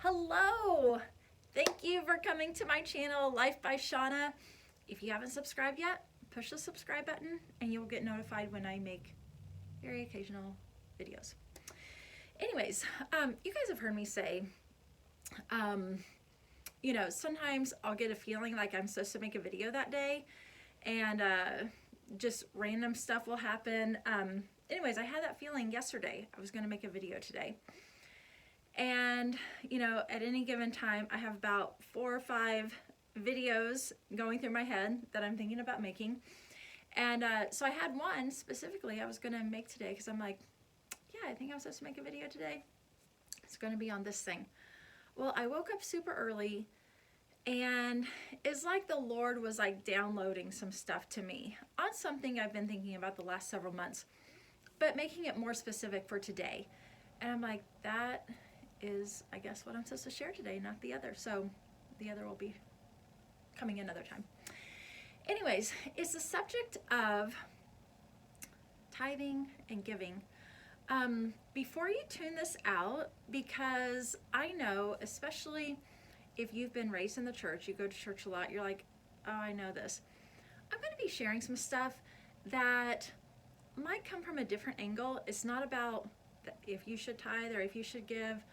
Hello! Thank you for coming to my channel, Life by Shauna. If you haven't subscribed yet, push the subscribe button and you'll get notified when I make very occasional videos. Anyways, you guys have heard me say, sometimes I'll get a feeling like I'm supposed to make a video that day and just random stuff will happen. Anyways, I had that feeling yesterday. I was going to make a video today. And, at any given time, I have about 4 or 5 videos going through my head that I'm thinking about making. And so I had one specifically I was going to make today because I'm like, yeah, I think I'm supposed to make a video today. It's going to be on this thing. Well, I woke up super early and it's like the Lord was like downloading some stuff to me on something I've been thinking about the last several months, but making it more specific for today. And I'm like, that is, I guess, what I'm supposed to share today, not the other. So the other will be coming another time. Anyways, it's the subject of tithing and giving. Before you tune this out, because I know, especially if you've been raised in the church, you go to church a lot, you're like, oh, I know this. I'm going to be sharing some stuff that might come from a different angle. It's not about if you should tithe or if you should give.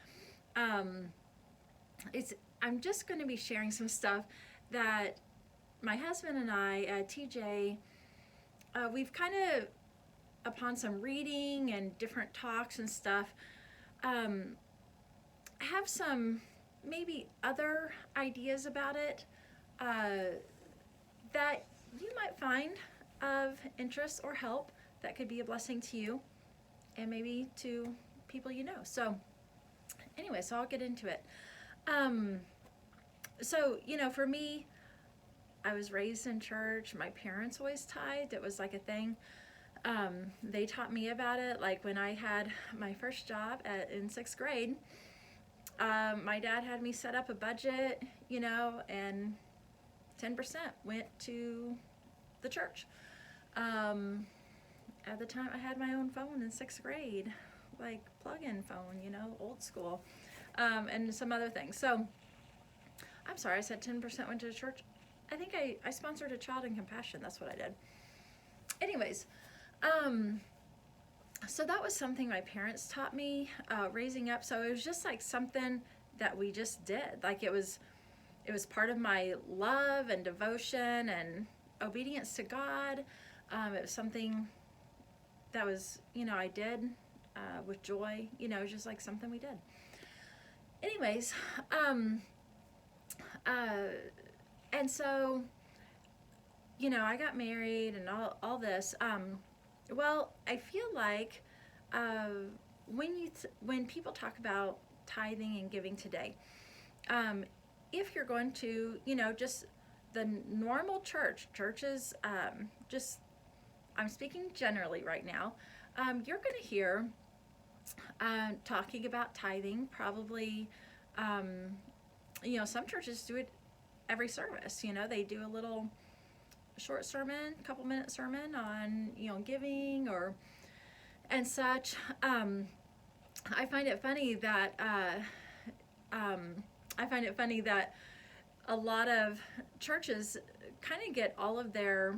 I'm just going to be sharing some stuff that my husband and I, TJ, we've kind of, upon some reading and different talks and stuff, have some maybe other ideas about it that you might find of interest or help that could be a blessing to you and maybe to people you know. So anyway, so I'll get into it. For me, I was raised in church. My parents always tithed. It was like a thing. They taught me about it. Like when I had my first job in 6th grade, my dad had me set up a budget, and 10% went to the church. At the time I had my own phone in 6th grade, like plug-in phone, old school, and some other things. So I'm sorry, I said 10% went to the church. I think I sponsored a child in compassion. That's what I did. Anyways, so that was something my parents taught me raising up. So it was just like something that we just did. Like it was part of my love and devotion and obedience to God. It was something that was, I did with joy. It was just like something we did. Anyways, and so, I got married and all this. Well, I feel like when people talk about tithing and giving today, if you're going to, just the normal churches, I'm speaking generally right now, you're going to hear talking about tithing probably, some churches do it every service. They do a little short sermon, couple minute sermon on, giving and such. I find it funny that a lot of churches kind of get all of their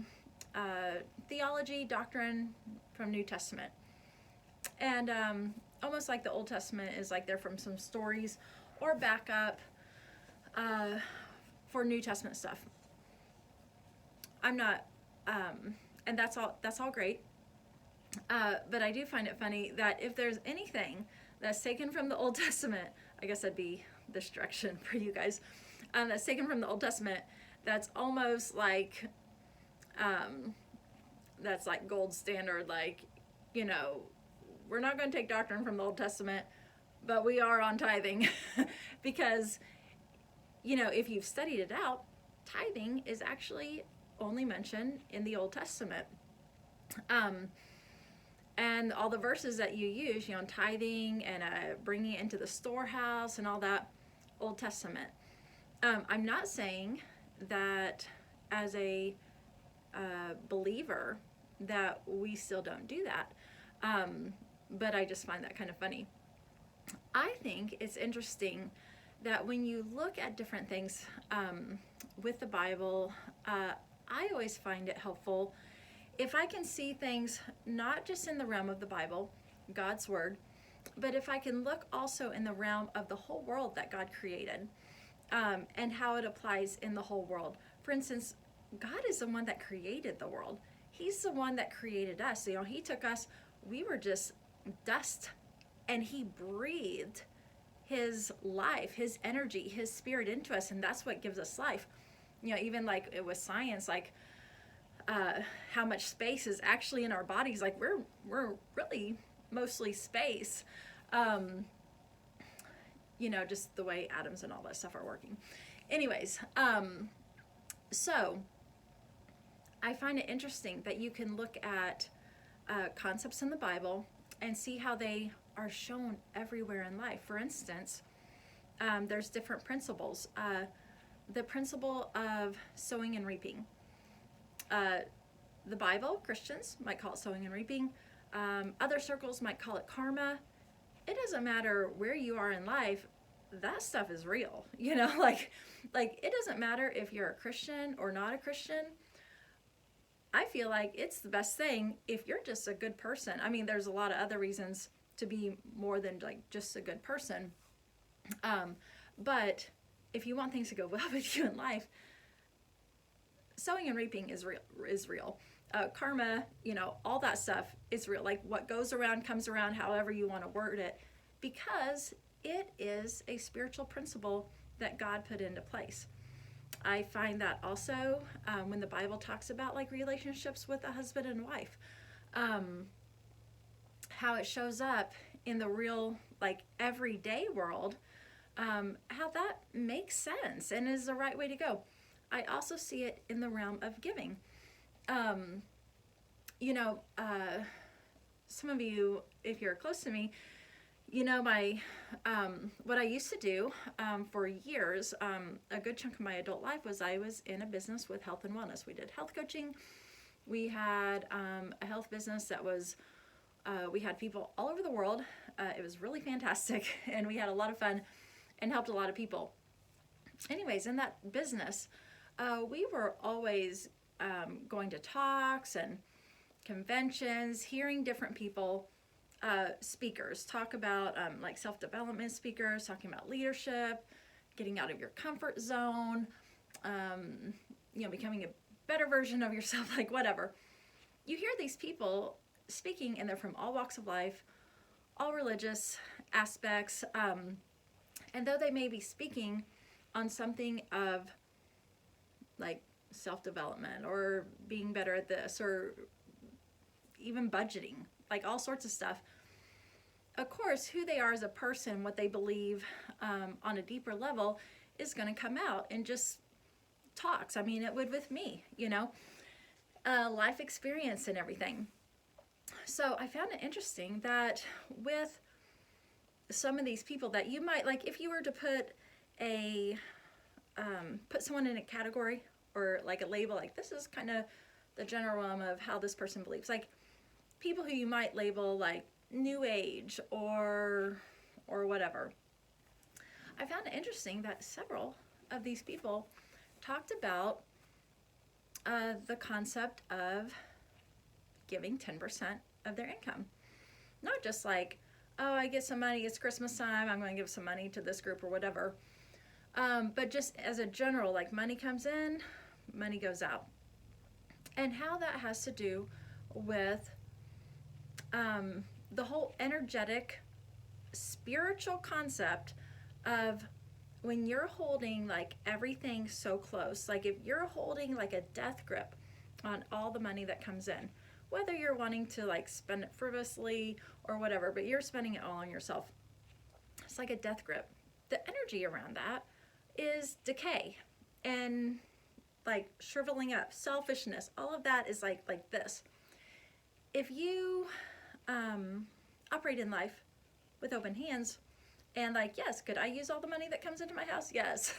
theology, doctrine from New Testament. And almost like the Old Testament is like they're from some stories or backup for New Testament stuff. I'm not, and that's all great. But I do find it funny that if there's anything that's taken from the Old Testament, I guess that'd be this direction for you guys, that's taken from the Old Testament, that's almost like, that's like gold standard, like, we're not going to take doctrine from the Old Testament, but we are on tithing because, if you've studied it out, tithing is actually only mentioned in the Old Testament. And all the verses that you use, tithing and bringing it into the storehouse and all that, Old Testament. I'm not saying that as a believer that we still don't do that, but I just find that kind of funny. I think it's interesting that when you look at different things with the Bible, I always find it helpful if I can see things not just in the realm of the Bible, God's Word, but if I can look also in the realm of the whole world that God created, and how it applies in the whole world. For instance, God is the one that created the world. He's the one that created us. You know, He took us, we were just dust, and He breathed His life, His energy, His spirit into us, and that's what gives us life. You know, even like with science, like how much space is actually in our bodies. Like we're really mostly space. You know, just the way atoms and all that stuff are working. Anyways, so I find it interesting that you can look at concepts in the Bible and see how they are shown everywhere in life. For instance, there's different principles. The principle of sowing and reaping. The Bible, Christians might call it sowing and reaping. Other circles might call it karma. It doesn't matter where you are in life, that stuff is real. You know, like it doesn't matter if you're a Christian or not a Christian. I feel like it's the best thing if you're just a good person. I mean, there's a lot of other reasons to be more than like just a good person. But if you want things to go well with you in life, sowing and reaping is real. Karma, you know, all that stuff is real. Like what goes around comes around, however you want to word it, because it is a spiritual principle that God put into place. I find that also when the Bible talks about like relationships with a husband and wife, how it shows up in the real like everyday world, how that makes sense and is the right way to go. I also see it in the realm of giving. You know, some of you, if you're close to me, you know my what I used to do for years, a good chunk of my adult life was I was in a business with health and wellness. We did health coaching. We had a health business that was, we had people all over the world. It was really fantastic, and we had a lot of fun and helped a lot of people. Anyways, in that business, we were always going to talks and conventions, hearing different people, speakers talk about like self-development speakers, talking about leadership, getting out of your comfort zone, you know, becoming a better version of yourself, like whatever. You hear these people speaking and they're from all walks of life, all religious aspects, and though they may be speaking on something of like self-development or being better at this or even budgeting, like all sorts of stuff. Of course, who they are as a person, what they believe on a deeper level is going to come out in just talks. I mean, it would with me, you know, life experience and everything. So I found it interesting that with some of these people that you might, like if you were to put someone in a category or like a label, like this is kind of the general realm of how this person believes, like people who you might label like New Age or whatever. I found it interesting that several of these people talked about the concept of giving 10% of their income. Not just like, oh, I get some money, it's Christmas time, I'm going to give some money to this group or whatever. But just as a general, like money comes in, money goes out. And how that has to do with the whole energetic, spiritual concept of when you're holding like everything so close, like if you're holding like a death grip on all the money that comes in, whether you're wanting to like spend it frivolously or whatever, but you're spending it all on yourself, it's like a death grip. The energy around that is decay and like shriveling up, selfishness, all of that is like this. If you operate in life with open hands and like, yes, could I use all the money that comes into my house? Yes.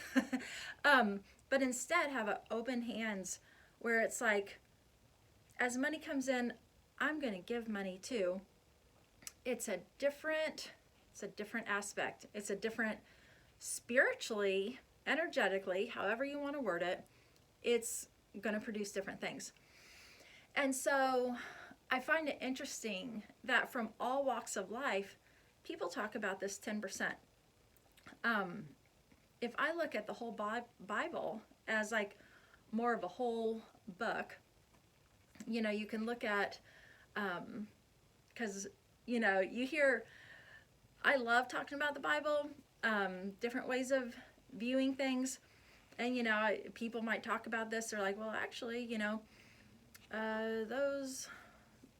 But instead have an open hands where it's like, as money comes in, I'm going to give money too. It's a different aspect. It's a different spiritually, energetically, however you want to word it, it's going to produce different things. And so I find it interesting that from all walks of life, people talk about this 10%. If I look at the whole Bible as like more of a whole book, you know, you can look at, because, you know, you hear, I love talking about the Bible, different ways of viewing things. And, you know, people might talk about this. They're like, well, actually, you know, those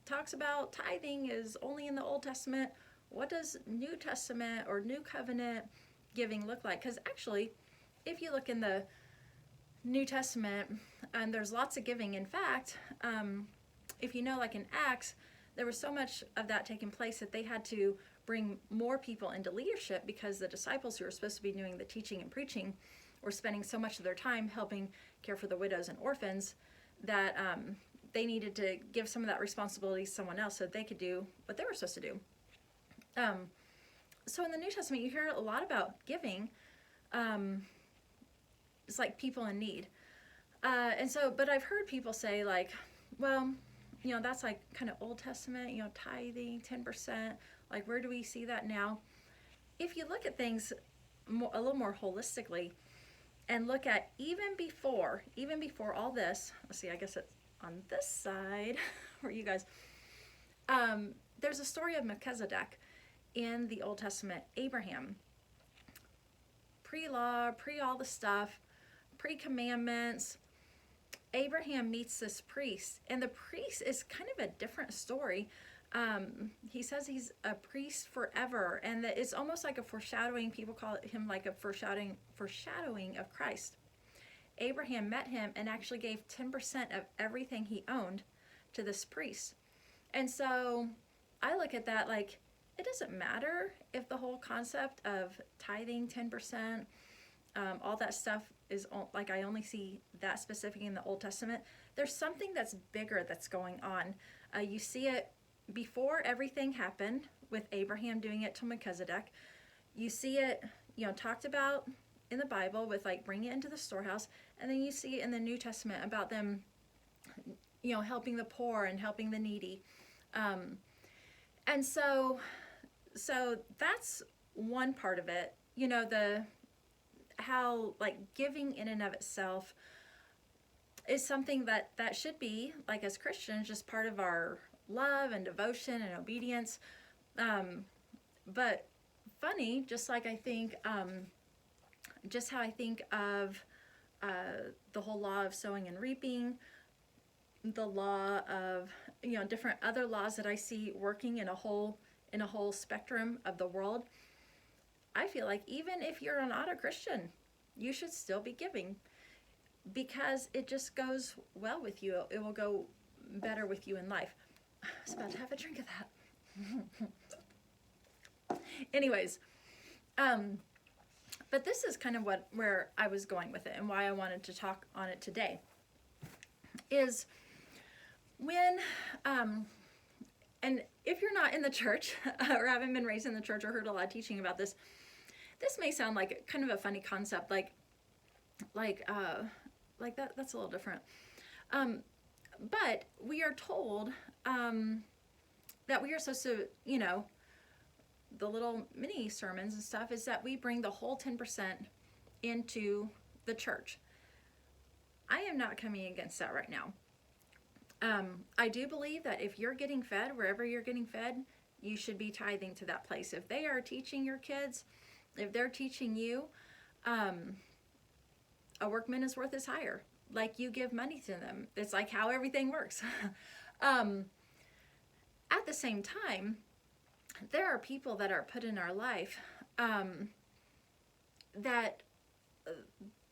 talks about tithing is only in the Old Testament. What does New Testament or New Covenant giving look like? Because actually, if you look in the New Testament, there's lots of giving. In fact, if you know, like in Acts, there was so much of that taking place that they had to bring more people into leadership because the disciples who were supposed to be doing the teaching and preaching were spending so much of their time helping care for the widows and orphans that they needed to give some of that responsibility to someone else so they could do what they were supposed to do. So in the New Testament, you hear a lot about giving. It's like people in need. And so, but I've heard people say like, well, you know, that's like kind of Old Testament, you know, tithing, 10%. Like, where do we see that now? If you look at things a little more holistically and look at even before all this, let's see, I guess it's on this side for you guys. There's a story of Melchizedek in the Old Testament. Abraham, pre-law, pre all the stuff, pre-commandments, Abraham meets this priest, and the priest is kind of a different story. He says he's a priest forever, and that it's almost like a foreshadowing. People call him like a foreshadowing of Christ. Abraham met him and actually gave 10% of everything he owned to this priest. And so I look at that like, it doesn't matter if the whole concept of tithing 10%, all that stuff is like, I only see that specific in the Old Testament. There's something that's bigger that's going on. You see it before everything happened with Abraham doing it to Melchizedek. You see it, you know, talked about in the Bible with like bringing it into the storehouse. And then you see it in the New Testament about them, you know, helping the poor and helping the needy. And so that's one part of it, you know, how like giving in and of itself is something that should be, like, as Christians, just part of our love and devotion and obedience. But funny, just like I think, just how I think of the whole law of sowing and reaping, the law of, you know, different other laws that I see working in a whole spectrum of the world. I feel like even if you're not a Christian, you should still be giving, because it just goes well with you. It will go better with you in life. I was about to have a drink of that. Anyways, but this is kind of where I was going with it and why I wanted to talk on it today. Is when, and if you're not in the church or haven't been raised in the church or heard a lot of teaching about this, this may sound like kind of a funny concept, like that's a little different. But we are told that we are supposed to, you know, the little mini sermons and stuff is that we bring the whole 10% into the church. I am not coming against that right now. I do believe that if you're getting fed, wherever you're getting fed, you should be tithing to that place. If they are teaching your kids, if they're teaching you, a workman is worth his hire. Like, you give money to them. It's like how everything works. At the same time, there are people that are put in our life that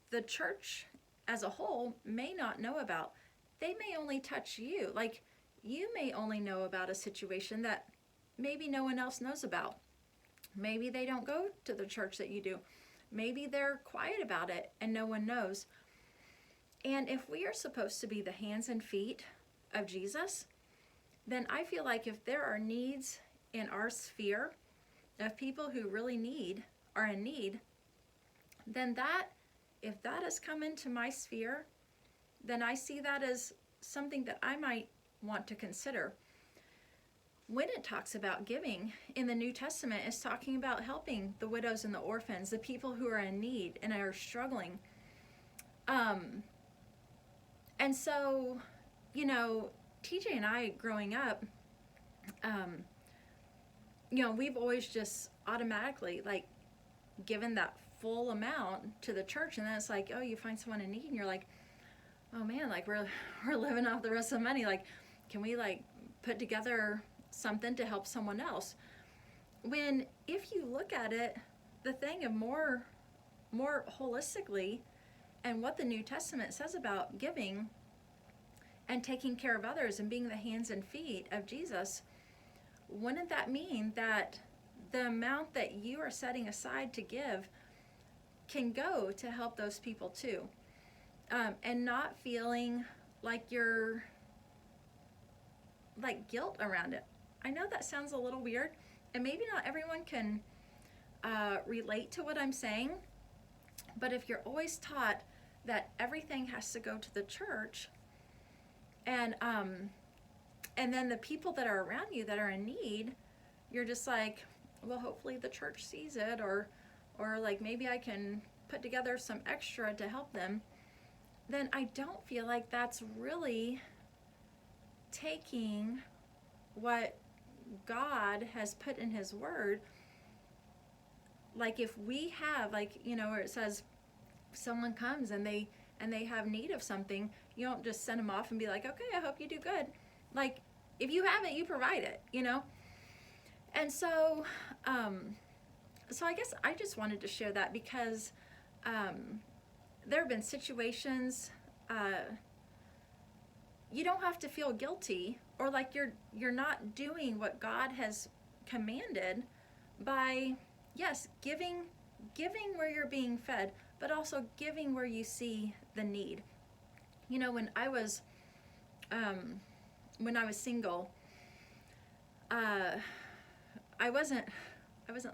the church as a whole may not know about. They may only touch you. Like, you may only know about a situation that maybe no one else knows about. Maybe they don't go to the church that you do. Maybe they're quiet about it and no one knows. And if we are supposed to be the hands and feet of Jesus, then I feel like if there are needs in our sphere of people who really are in need, then if that has come into my sphere, then I see that as something that I might want to consider. When it talks about giving in the New Testament, it's talking about helping the widows and the orphans, the people who are in need and are struggling. And so, TJ and I growing up, we've always just automatically given that full amount to the church, and then it's like, oh, you find someone in need, and you're like, oh man, we're living off the rest of the money. Can we put together something to help someone else? When if you look at it, the thing of more holistically, and what the New Testament says about giving and taking care of others and being the hands and feet of Jesus, wouldn't that mean that the amount that you are setting aside to give can go to help those people too? And not feeling like you're guilt around it. I know that sounds a little weird, and maybe not everyone can relate to what I'm saying, but if you're always taught that everything has to go to the church, and then the people that are around you that are in need, you're just like, well, hopefully the church sees it, or maybe I can put together some extra to help them, then I don't feel like that's really taking what God has put in his word. If we have, where it says someone comes and they have need of something, you don't just send them off and be like, okay, I hope you do good. If you have it, you provide it, And so, so I guess I just wanted to share that because there have been situations, you don't have to feel guilty or like you're not doing what God has commanded by, yes, giving where you're being fed, but also giving where you see the need. When I was single, I wasn't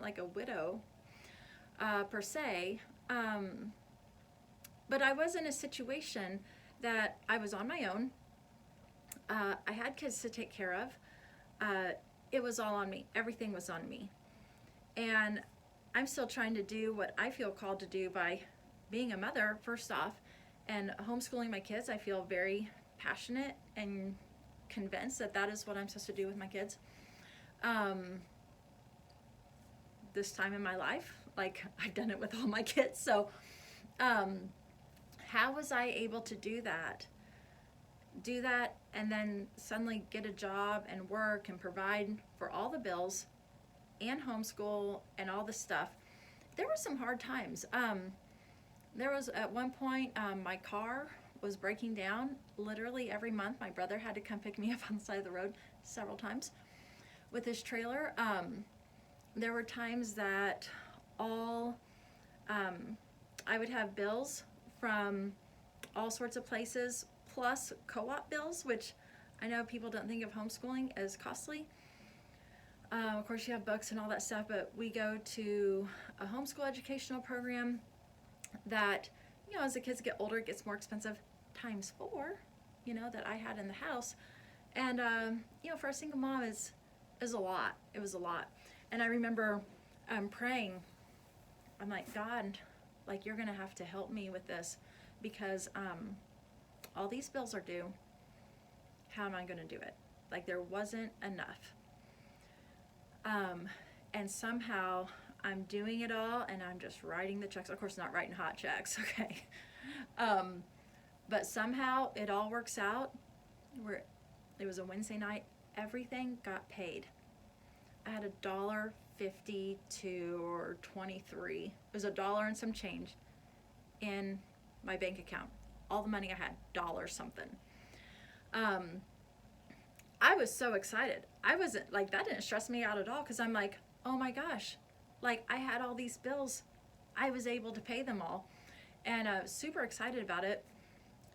like a widow per se, but I was in a situation that I was on my own. I had kids to take care of. It was all on me. Everything was on me. And I'm still trying to do what I feel called to do by being a mother, first off, and homeschooling my kids. I feel very passionate and convinced that that is what I'm supposed to do with my kids. This time in my life, I've done it with all my kids. So how was I able to do that and then suddenly get a job and work and provide for all the bills and homeschool and all this stuff? There were some hard times. There was at one point, my car was breaking down literally every month. My brother had to come pick me up on the side of the road several times with his trailer. There were times that I would have bills from all sorts of places, plus co-op bills, which I know people don't think of homeschooling as costly. Of course, you have books and all that stuff, but we go to a homeschool educational program that, as the kids get older, it gets more expensive times 4, that I had in the house. And, for a single mom is a lot. It was a lot. And I remember praying. I'm like, God, you're going to have to help me with this because all these bills are due. How am I going to do it? There wasn't enough. And somehow I'm doing it all and I'm just writing the checks. Of course, not writing hot checks, okay. But somehow it all works out where it was a Wednesday night. Everything got paid. I had $1.52 or 23. It was $1 and some change in my bank account. All the money I had, $1 something. I was so excited. I wasn't that didn't stress me out at all because I'm like, oh my gosh, I had all these bills. I was able to pay them all, and I was super excited about it.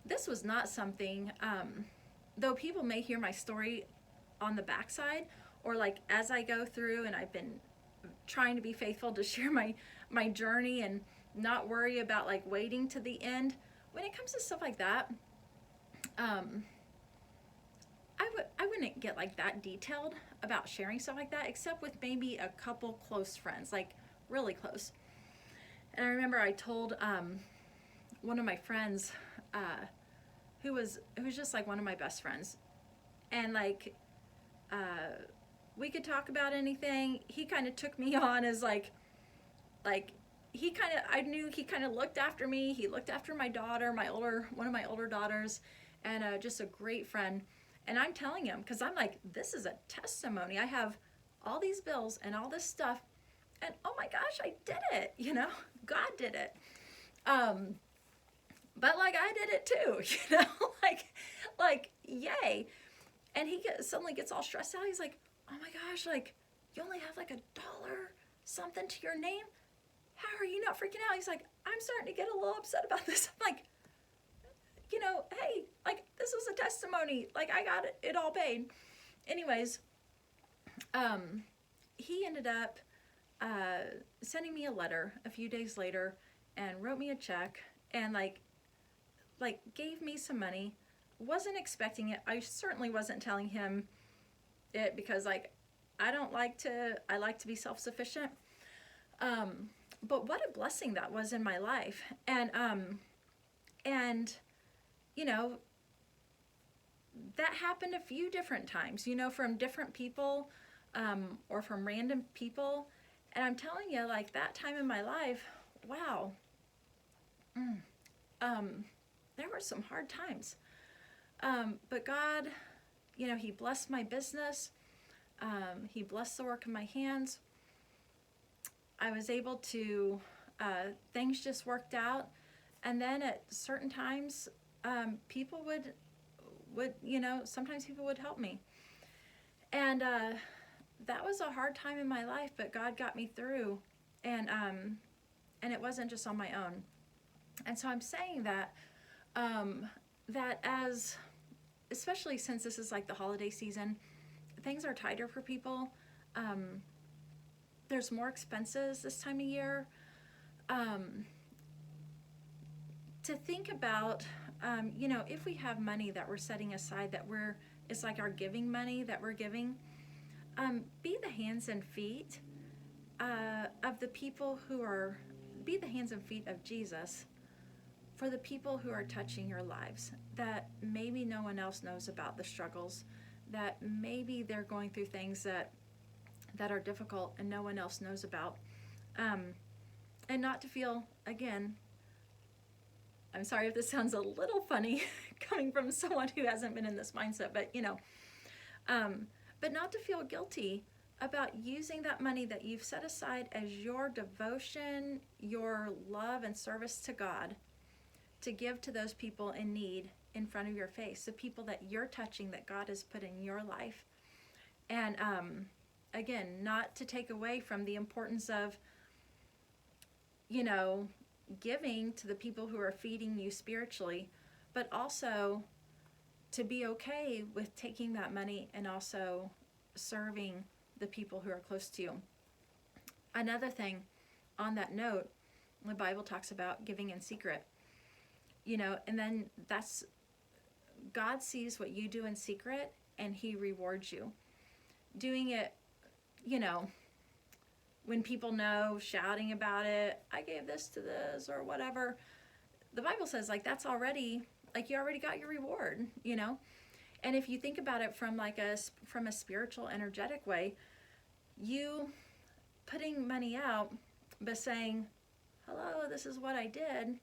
This was not something, though people may hear my story on the backside or as I go through, and I've been trying to be faithful to share my journey and not worry about like waiting to the end. When it comes to stuff like that, I wouldn't get like that detailed about sharing stuff like that, except with maybe a couple close friends, like really close. And I remember I told one of my friends, who was just like one of my best friends, and like we could talk about anything. He kind of took me on as like I knew he kind of looked after me. He looked after my daughter, one of my older daughters, and just a great friend. And I'm telling him, because I'm like, this is a testimony. I have all these bills and all this stuff, and oh my gosh, I did it. You know, God did it. But like I did it too. You know, like yay. And he suddenly gets all stressed out. He's like, oh my gosh, like you only have like $1 something to your name. How are you not freaking out? He's like, I'm starting to get a little upset about this. I'm like, you know, hey, like this was a testimony. Like I got it all paid. Anyways, he ended up sending me a letter a few days later and wrote me a check and like gave me some money. Wasn't expecting it. I certainly wasn't telling him it because like I like to be self-sufficient. But what a blessing that was in my life. And you know, that happened a few different times, you know, from different people, or from random people. And I'm telling you, like that time in my life, wow. There were some hard times. But God, you know, he blessed my business. He blessed the work of my hands. I was able to, things just worked out. And then at certain times, people would, you know, sometimes people would help me. And that was a hard time in my life, but God got me through. And it wasn't just on my own. And so I'm saying that, that as, especially since this is like the holiday season, things are tighter for people. There's more expenses this time of year. To think about, you know, if we have money that we're setting aside, it's like our giving money that we're giving, be the hands and feet of the people be the hands and feet of Jesus for the people who are touching your lives, that maybe no one else knows about the struggles, that maybe they're going through things that are difficult and no one else knows about. And not to feel, again, I'm sorry if this sounds a little funny coming from someone who hasn't been in this mindset, but you know, but not to feel guilty about using that money that you've set aside as your devotion, your love and service to God, to give to those people in need in front of your face, the people that you're touching, that God has put in your life. And again, not to take away from the importance of, you know, giving to the people who are feeding you spiritually, but also to be okay with taking that money and also serving the people who are close to you. Another thing on that note, the Bible talks about giving in secret, you know, and then that's, God sees what you do in secret and he rewards you. Doing it, you know, when people know, shouting about it, I gave this to this or whatever, the Bible says like that's already, like you already got your reward, you know. And if you think about it from like from a spiritual, energetic way, you putting money out but saying, hello, this is what I did,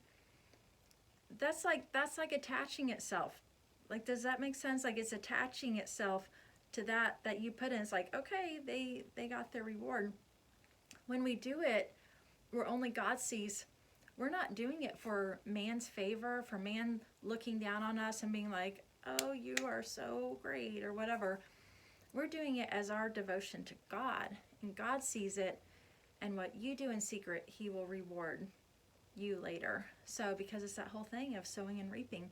that's like attaching itself. Like, does that make sense? Like, it's attaching itself to that you put in. It's like, okay, they got their reward. When we do it where only God sees, we're not doing it for man's favor, for man looking down on us and being like, oh, you are so great or whatever. We're doing it as our devotion to God, and God sees it, and what you do in secret, he will reward you later. So because it's that whole thing of sowing and reaping,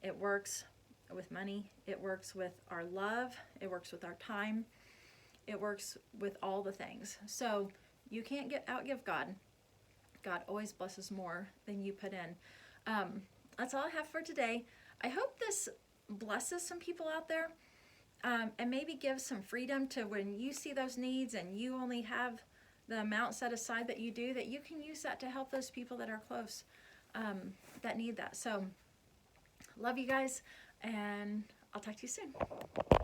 it works with money, it works with our love, it works with our time, it works with all the things. So you can't outgive God. God always blesses more than you put in. That's all I have for today. I hope this blesses some people out there, and maybe gives some freedom to when you see those needs and you only have the amount set aside that you do, that you can use that to help those people that are close, that need that. So love you guys, and I'll talk to you soon.